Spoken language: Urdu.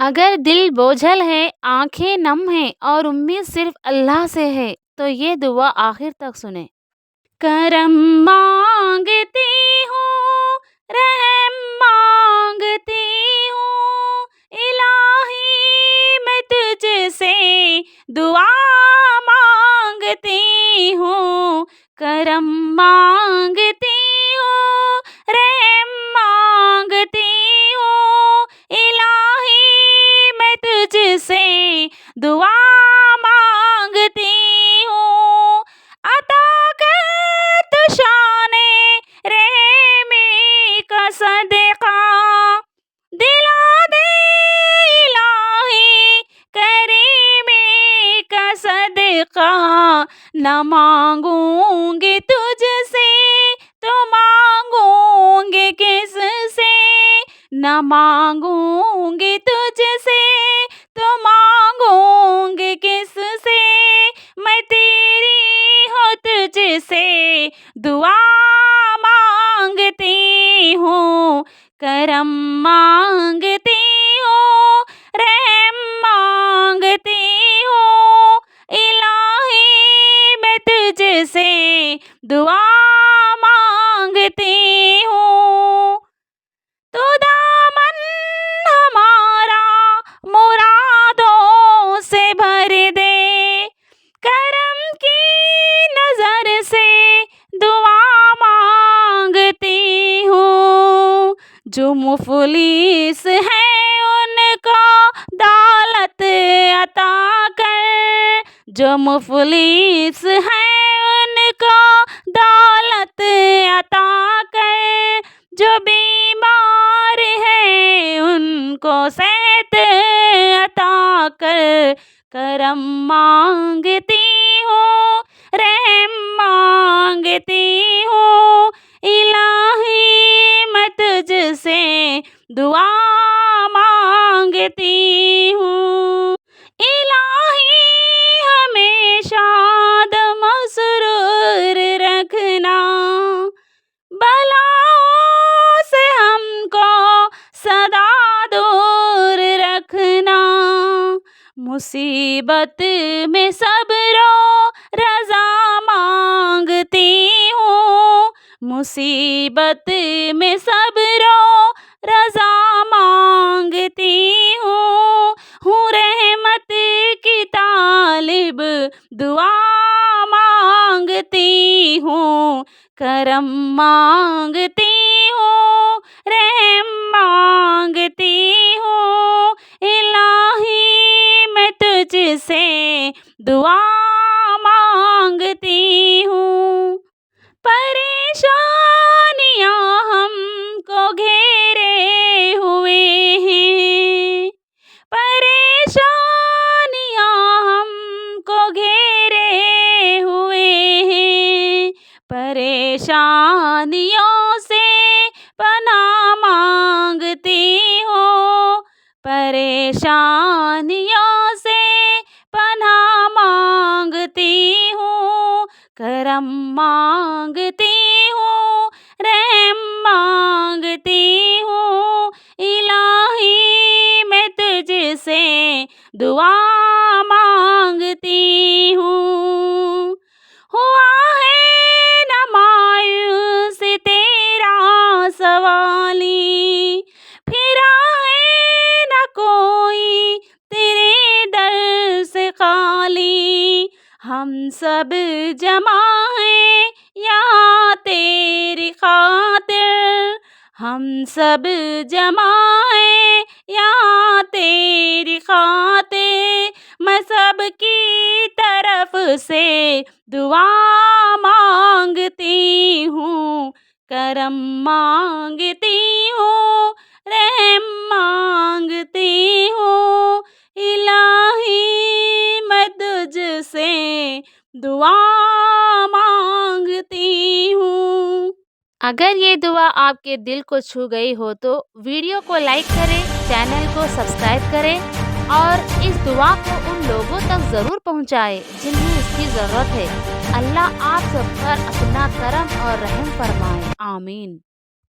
اگر دل بوجھل ہے، آنکھیں نم ہیں اور امید صرف اللہ سے ہے تو یہ دعا آخر تک سنیں۔ کرم مانگتی ہوں، رحم مانگتی ہوں، الہی میں تجھ سے دعا مانگتی ہوں۔ کرم مانگتی ہوں، رحم مانگتی ہوں، الہی میں تجھ سے دعا مانگتی ہوں۔ عطا کر تو شان رحمی کا صدقہ، دلا دے الہی کریمی کا صدقہ۔ نہ مانگوں گی تجھ سے تو مانگوں گی کس سے، نہ مانگوں گی تجھ سے تو مانگوں گی کس سے، میں تیری ہوں تجھ سے دعا مانگتی ہوں۔ کرم مانگتی ہوں، رحم مانگتی ہوں، الہی میں تجھ سے دعا مانگتی ہوں۔ تو دامن ہمارا مرادوں سے بھر دے، کرم کی نظر سے دعا مانگتی ہوں۔ جو مفلس ہیں ان کو دولت عطا کر، جو مفلس ہیں ان کو دولت عطا کر، جو بیمار ہیں ان کو صحت عطا کر۔ کرم مانگتی ہوں، رحم مانگتی ہوں، الہی میں تجھ سے دعا مانگتی ہوں۔ الہی ہمیشہ دم مسرور رکھنا، بلاؤں سے ہم کو سدا دور رکھنا۔ مصیبت میں صبر و رضا مانگتی ہوں، مصیبت میں صبر و رضا مانگتی ہوں رحمت کی طالب دعا مانگتی ہوں۔ کرم مانگتی ہوں، رحم مانگتی ہوں، الہی میں تجھ سے دعا مانگتی ہوں۔ پریشانیاں ہم کو گھیرے ہوئے ہیں، پریشانیاں ہم کو گھیرے ہوئے ہیں، پریشانیوں سے پناہ مانگتی ہوں، پریشانیوں سے پناہ مانگتی ہوں۔ کرم مانگتی ہوں، رحم مانگتی ہوں، الہی میں تجھ سے دعا مانگتی ہوں۔ ہوا ہے نہ مایوس تیرا سوالی، پھرا ہے نہ کوئی تیرے در سے خالی۔ ہم سب جمع ہیں یہاں تیری خاطر، ہم سب جمع ہیں یہاں تیری خاطر، میں سب کی طرف سے دعا مانگتی ہوں۔ کرم مانگتی ہوں، رحم مانگتی ہوں، الہی میں تجھ سے دعا مانگتی ہوں۔ اگر یہ دعا آپ کے دل کو چھو گئی ہو تو ویڈیو کو لائک کریں، چینل کو سبسکرائب کریں اور اس دعا کو ان لوگوں تک ضرور پہنچائیں جنہیں اس کی ضرورت ہے۔ اللہ آپ سب پر اپنا کرم اور رحم فرمائے، آمین۔